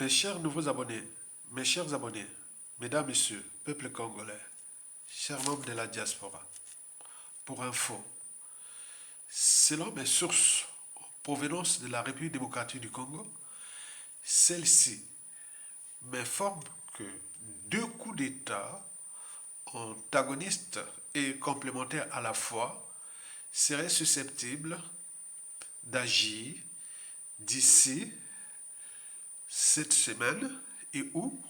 Mes chers nouveaux abonnés, mes chers abonnés, mesdames, messieurs, peuple congolais, chers membres de la diaspora, pour info, selon mes sources en provenance de la République démocratique du Congo, celle-ci m'informe que deux coups d'État antagonistes et complémentaires à la fois seraient susceptibles d'agir d'ici cette semaine et ou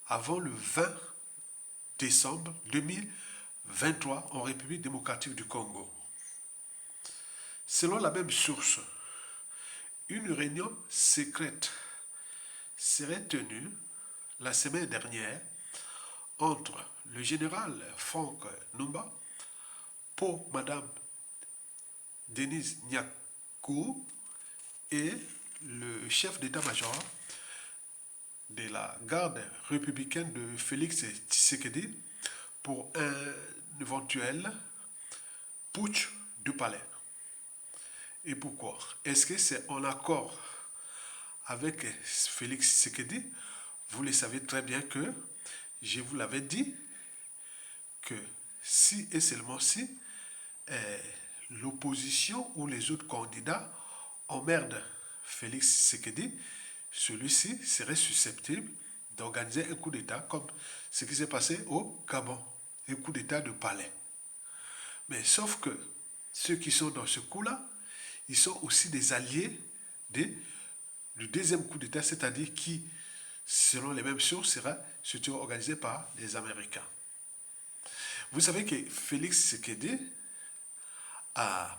avant le 20 décembre 2023 en République démocratique du Congo. Selon la même source, une réunion secrète serait tenue la semaine dernière entre le général Franck Numba pour Madame Denise Nyakou et le chef d'état-major de la garde républicaine de Félix Tshisekedi pour un éventuel putsch du palais. Et pourquoi? Est-ce que c'est en accord avec Félix Tshisekedi? Vous le savez très bien que je vous l'avais dit que si et seulement si l'opposition ou les autres candidats emmerdent Félix Tshisekedi, celui-ci serait susceptible d'organiser un coup d'État comme ce qui s'est passé au Gabon, un coup d'État de palais. Mais sauf que ceux qui sont dans ce coup-là, ils sont aussi des alliés du deuxième coup d'État, c'est-à-dire qui, selon les mêmes sources, sera surtout organisé par les Américains. Vous savez que Félix Tshisekedi a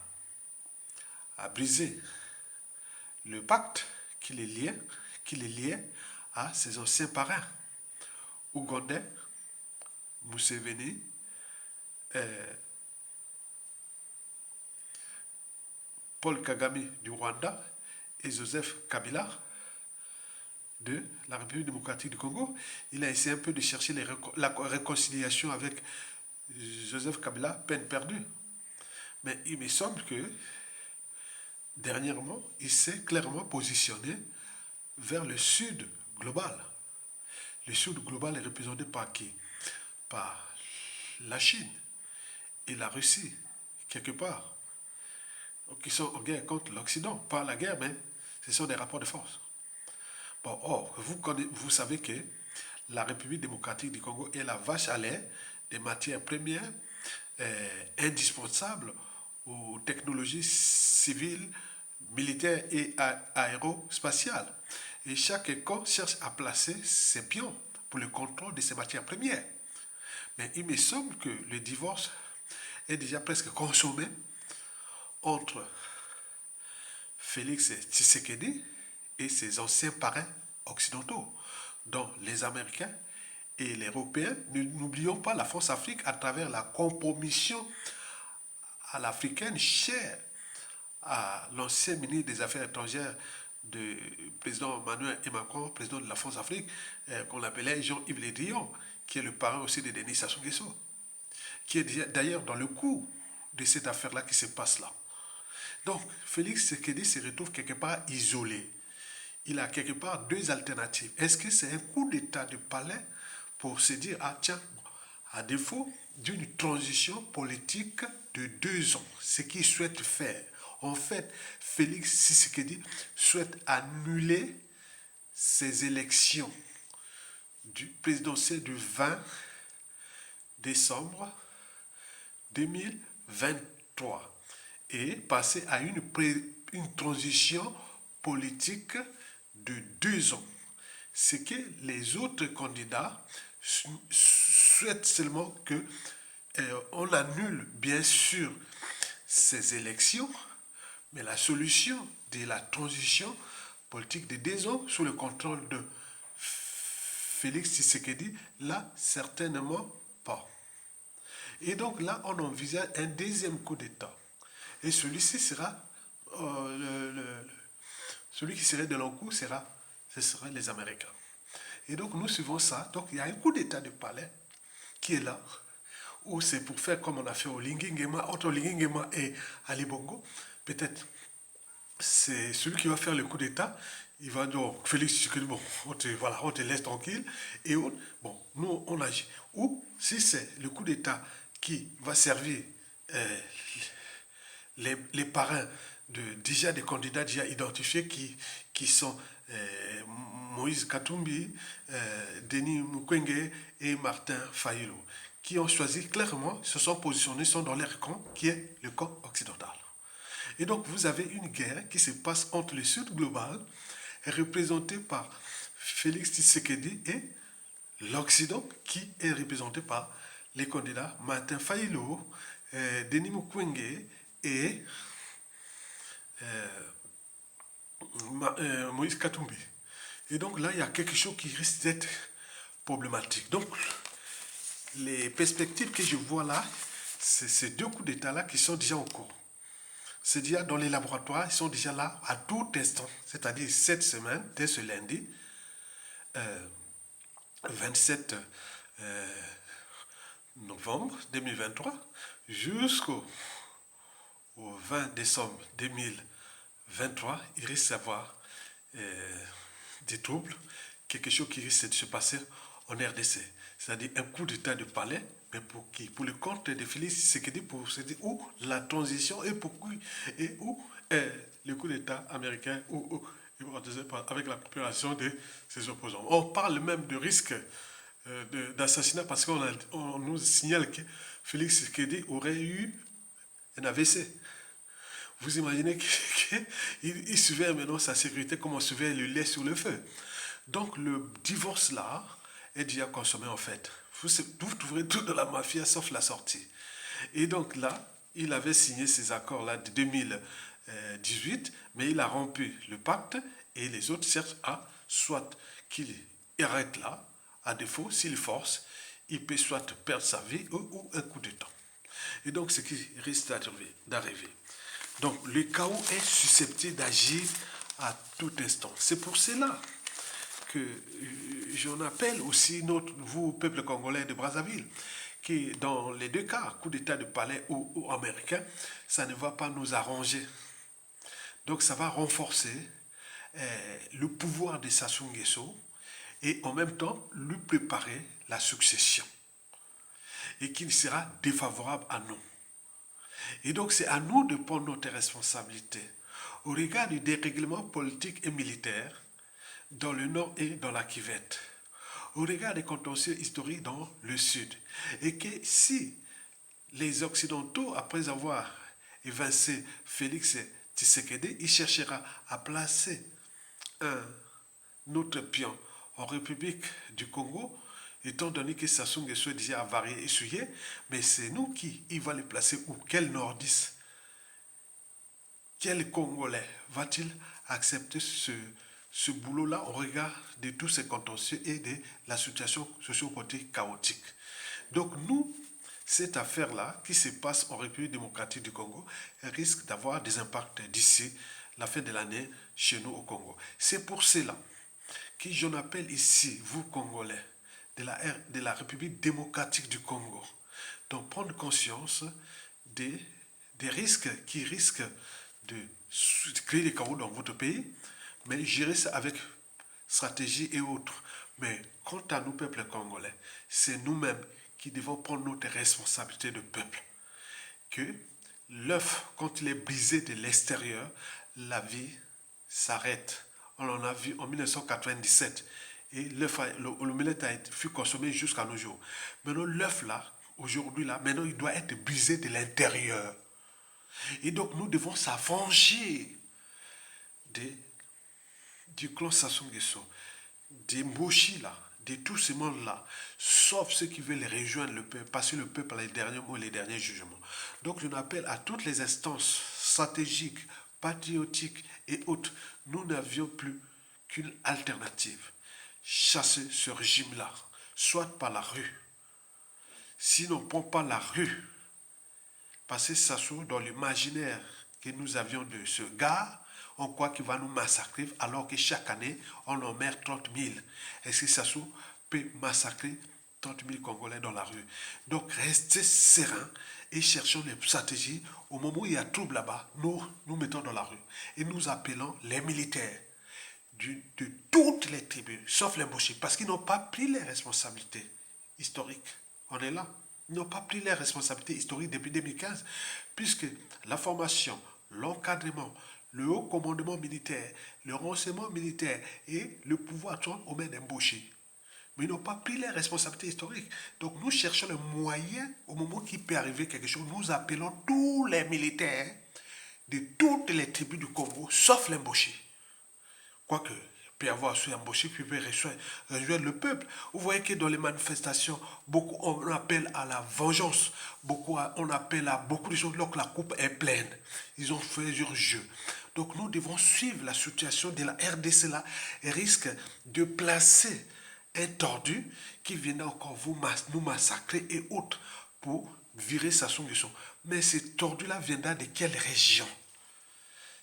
brisé le pacte qui les liait à ses anciens parrains, ougandais, Museveni, Paul Kagame du Rwanda et Joseph Kabila de la République démocratique du Congo. Il a essayé un peu de chercher la réconciliation avec Joseph Kabila, peine perdue. Mais il me semble que dernièrement, il s'est clairement positionné vers le sud global. Le sud global est représenté par qui? Par la Chine et la Russie, quelque part, qui sont en guerre contre l'Occident. Pas la guerre, mais ce sont des rapports de force. Bon, or, vous savez que la République démocratique du Congo est la vache à lait des matières premières indispensables aux technologies civiles, militaires et aérospatiales. Et chaque camp cherche à placer ses pions pour le contrôle de ces matières premières. Mais il me semble que le divorce est déjà presque consommé entre Félix Tshisekedi et ses anciens parrains occidentaux, dont les Américains et les Européens. N'oublions pas la force Afrique à travers la compromission à l'africaine chère à l'ancien ministre des Affaires étrangères du président Emmanuel Macron, président de la France Afrique, qu'on appelait Jean-Yves Le Drian, qui est le parrain aussi de Denis Sassou Nguesso, qui est d'ailleurs dans le coup de cette affaire-là qui se passe là. Donc, Félix Tshisekedi se retrouve quelque part isolé. Il a quelque part deux alternatives. Est-ce que c'est un coup d'État de palais pour se dire, ah tiens, à défaut d'une transition politique de 2 ans, ce qu'il souhaite faire. En fait, Félix Tshisekedi souhaite annuler ces élections présidentielles du 20 décembre 2023 et passer à une transition politique de 2 ans. Ce que les autres candidats souhaitent seulement que on annule bien sûr ces élections, mais la solution de la transition politique de 2 ans sous le contrôle de Félix Tshisekedi, là, certainement pas. Et donc là, on envisage un deuxième coup d'État. Et celui-ci sera, celui qui serait de l'encoup, ce seraient les Américains. Et donc nous suivons ça. Donc il y a un coup d'État de palais qui est là, où c'est pour faire comme on a fait au Lingingema, entre Lingingema et Ali Bongo. Peut-être c'est celui qui va faire le coup d'État il va dire, oh, Félix Tshisekedi, bon, voilà, on te laisse tranquille. Et bon, nous, on agit. Ou si c'est le coup d'État qui va servir euh, les parrains déjà des candidats déjà identifiés qui sont Moïse Katumbi, Denis Mukwege et Martin Fayulu, qui ont choisi clairement, se sont positionnés, sont dans leur camp, qui est le camp occidental. Et donc vous avez une guerre qui se passe entre le Sud global, représenté par Félix Tshisekedi, et l'Occident, qui est représenté par les candidats Martin Fayulu, Denis Mukwege et Moïse Katumbi. Et donc là, il y a quelque chose qui risque d'être problématique. Donc, les perspectives que je vois là, c'est ces deux coups d'État-là qui sont déjà en cours. C'est déjà dans les laboratoires, ils sont déjà là à tout instant. C'est-à-dire cette semaine, dès ce lundi, 27 novembre 2023, jusqu'au 20 décembre 2023, il risque d'avoir des troubles, quelque chose qui risque de se passer en RDC. C'est-à-dire un coup d'état de palais, mais pour qui? Pour le compte de Félix Tshisekedi, pour se dire où la transition et pour qui, et où le coup d'état américain, avec la coopération de ses opposants. On parle même de risque d'assassinat parce qu'on nous signale que Félix Tshisekedi aurait eu un AVC. Vous imaginez qu'il surveille maintenant sa sécurité comme on surveille le lait sur le feu. Donc le divorce là est déjà consommé en fait. Vous trouverez tout de la mafia sauf la sortie. Et donc là, il avait signé ces accords-là de 2018, mais il a rompu le pacte et les autres cherchent à soit qu'il arrête là, à défaut, s'il force, il peut soit perdre sa vie ou un coup de temps. Et donc, ce qui risque d'arriver. Donc, le chaos est susceptible d'agir à tout instant. C'est pour cela que j'en appelle aussi vous, peuple congolais de Brazzaville, qui dans les deux cas, coup d'état de palais ou américain, ça ne va pas nous arranger. Donc ça va renforcer le pouvoir de Sassou Nguesso et en même temps lui préparer la succession et qui sera défavorable à nous. Et donc c'est à nous de prendre notre responsabilité au regard du dérèglement politique et militaire dans le nord et dans la Kivette, au regard des contentieux historiques dans le sud. Et que si les Occidentaux, après avoir évincé Félix Tshisekedi, il cherchera à placer un autre pion en République du Congo, étant donné que Sassou Nguesso est déjà avarié et essuyé, mais c'est nous qui il va le placer où? Quel nordiste, quel Congolais va-t-il accepter ce boulot-là au regard de tous ces contentieux et de la situation socio-politique chaotique? Donc nous, cette affaire-là qui se passe en République démocratique du Congo risque d'avoir des impacts d'ici la fin de l'année chez nous au Congo. C'est pour cela que j'en appelle ici, vous Congolais, de la République démocratique du Congo, donc prendre conscience des risques qui risquent de créer des chaos dans votre pays, mais gérer ça avec stratégie et autres. Mais quant à nous, peuple congolais, c'est nous-mêmes qui devons prendre notre responsabilité de peuple. Que l'œuf, quand il est brisé de l'extérieur, la vie s'arrête. On en a vu en 1997. Et l'omelette fut consommé jusqu'à nos jours. Maintenant, l'œuf là, aujourd'hui là, maintenant il doit être brisé de l'intérieur. Et donc nous devons s'affranchir du clan Sassou Nguesso, des Mboshi là, de tous ces mondes-là, sauf ceux qui veulent rejoindre le peuple, passer le peuple à les derniers mots et les derniers jugements. Donc je m'appelle à toutes les instances stratégiques, patriotiques et autres, nous n'avions plus qu'une alternative. Chasser ce régime-là, soit par la rue. Si on ne prend pas la rue, parce que Sassou, dans l'imaginaire que nous avions de ce gars, on croit qu'il va nous massacrer alors que chaque année, on en meurt 30 000. Est-ce que Sassou peut massacrer 30 000 Congolais dans la rue? Donc restez serein et cherchons les stratégies. Au moment où il y a trouble là-bas, nous mettons dans la rue et nous appelons les militaires de toutes les tribus, sauf les Mboshi, parce qu'ils n'ont pas pris les responsabilités historiques. On est là. Ils n'ont pas pris les responsabilités historiques depuis 2015, puisque la formation, l'encadrement, le haut commandement militaire, le renseignement militaire et le pouvoir sont aux mains des Mboshi. Mais ils n'ont pas pris les responsabilités historiques. Donc nous cherchons le moyen, au moment qu'il peut arriver quelque chose, nous appelons tous les militaires de toutes les tribus du Congo, sauf les Mboshi. Quoique, il peut y avoir ceux embauchés qui peuvent rejoindre le peuple. Vous voyez que dans les manifestations, beaucoup on appelle à la vengeance. On appelle à beaucoup de choses lorsque la coupe est pleine. Ils ont fait leur jeu. Donc nous devons suivre la situation de la RDC là et risque de placer un tordu qui viendra encore nous massacrer et autres pour virer Sassou Nguesso. Mais ce tordu-là viendra de quelle région?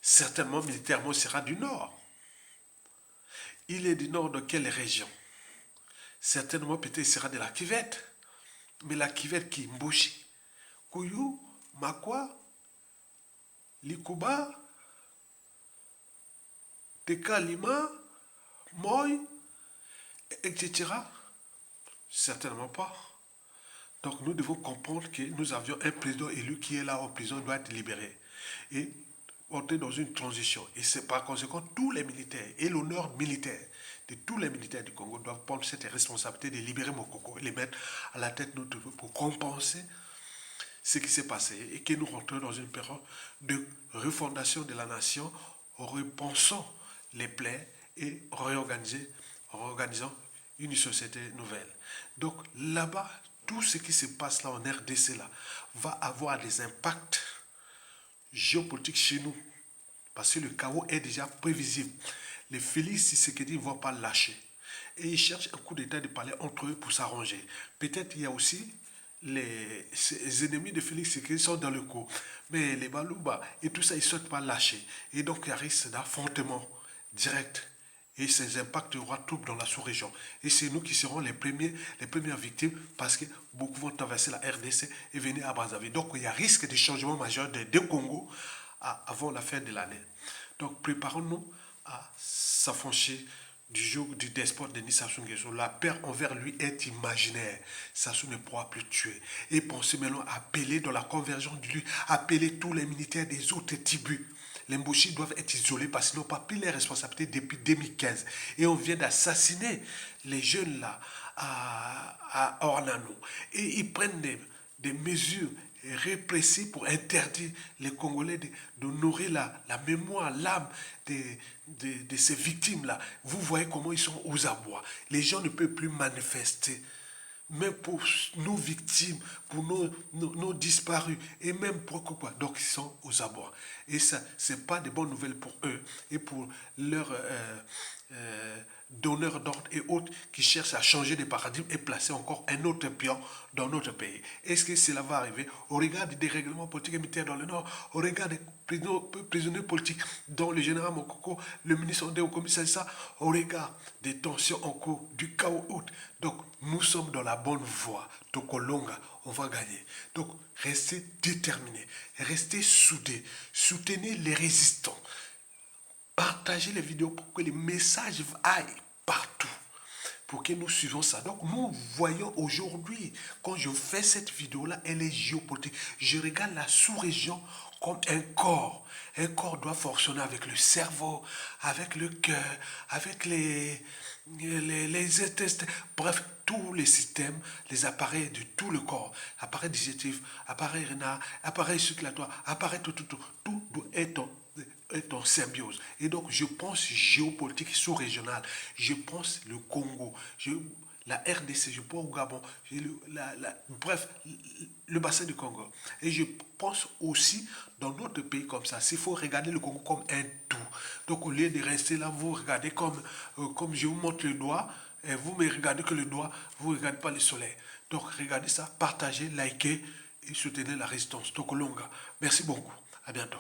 Certainement militairement, il sera du nord. Il est du nord de quelle région? Certainement peut-être il sera de la Kivette. Mais la Kivette qui Mboshi, Kouyou, Makwa, Likuba, Teka Lima, Moy, etc. Certainement pas. Donc nous devons comprendre que nous avions un président élu qui est là en prison, doit être libéré. Et on est dans une transition. Et c'est par conséquent tous les militaires et l'honneur militaire de tous les militaires du Congo doivent prendre cette responsabilité de libérer Mokoko et les mettre à la tête de notre peuple pour compenser ce qui s'est passé et que nous rentrons dans une période de refondation de la nation en repensant les plaies et réorganisant une société nouvelle. Donc là-bas, tout ce qui se passe là en RDC là, va avoir des impacts géopolitiques chez nous. Parce que le chaos est déjà prévisible. Les Félix Tshisekedi ne vont pas lâcher. Et ils cherchent un coup d'état de parler entre eux pour s'arranger. Peut-être il y a aussi les ennemis de Félix Tshisekedi sont dans le coup. Mais les Balouba et tout ça, ils ne souhaitent pas lâcher. Et donc il y a risque d'affrontement direct. Et ces impacts auront tout dans la sous-région. Et c'est nous qui serons les premières victimes parce que beaucoup vont traverser la RDC et venir à Brazzaville. Donc il y a risque de changement majeur des deux Congos avant la fin de l'année. Donc préparons-nous à s'affranchir du joug du despote de Sassou Nguesso. La peur envers lui est imaginaire. Sassou ne pourra plus tuer. Et pensez maintenant à appeler dans la convergence de lui, appeler tous les militaires des autres tribus. Les Mboshi doivent être isolés parce qu'ils n'ont pas pris les responsabilités depuis 2015. Et on vient d'assassiner les jeunes là à Ornano. Et ils prennent des mesures répressives pour interdire les Congolais de nourrir la mémoire, l'âme de ces victimes-là. Vous voyez comment ils sont aux abois. Les gens ne peuvent plus manifester. Même pour nos victimes, pour nos disparus, et même pour quoi. Donc ils sont aux abois. Et ça, ce n'est pas de bonnes nouvelles pour eux et pour leurs donneurs d'ordre et autres qui cherchent à changer de paradigme et placer encore un autre pion dans notre pays. Est-ce que cela va arriver au regard des dérèglements politiques et militaires dans le Nord, au regard des prisonniers politiques dont le général Mokoko, le ministre Ondé Okomi-Saïssa, au regard des tensions en cours, du chaos haute. Donc nous sommes dans la bonne voie. Tokolonga, on va gagner. Donc restez déterminés, restez soudés, soutenez les résistants. Partagez les vidéos pour que les messages aillent partout, pour que nous suivions ça. Donc nous voyons aujourd'hui, quand je fais cette vidéo-là, elle est géopolitique. Je regarde la sous-région comme un corps. Un corps doit fonctionner avec le cerveau, avec le cœur, avec les intestins, bref, tous les systèmes, les appareils de tout le corps, appareil digestif, appareil rénal, appareil circulatoire, appareil tout doit être en symbiose. Et donc, je pense géopolitique sous-régionale. Je pense le Congo. La RDC, je pense au Gabon. Bref, le bassin du Congo. Et je pense aussi dans notre pays comme ça. S'il faut regarder le Congo comme un tout. Donc, au lieu de rester là, vous regardez comme je vous montre le doigt. Et vous me regardez que le doigt, vous ne regardez pas le soleil. Donc, regardez ça, partagez, likez et soutenez la résistance. Tokolonga. Merci beaucoup. À bientôt.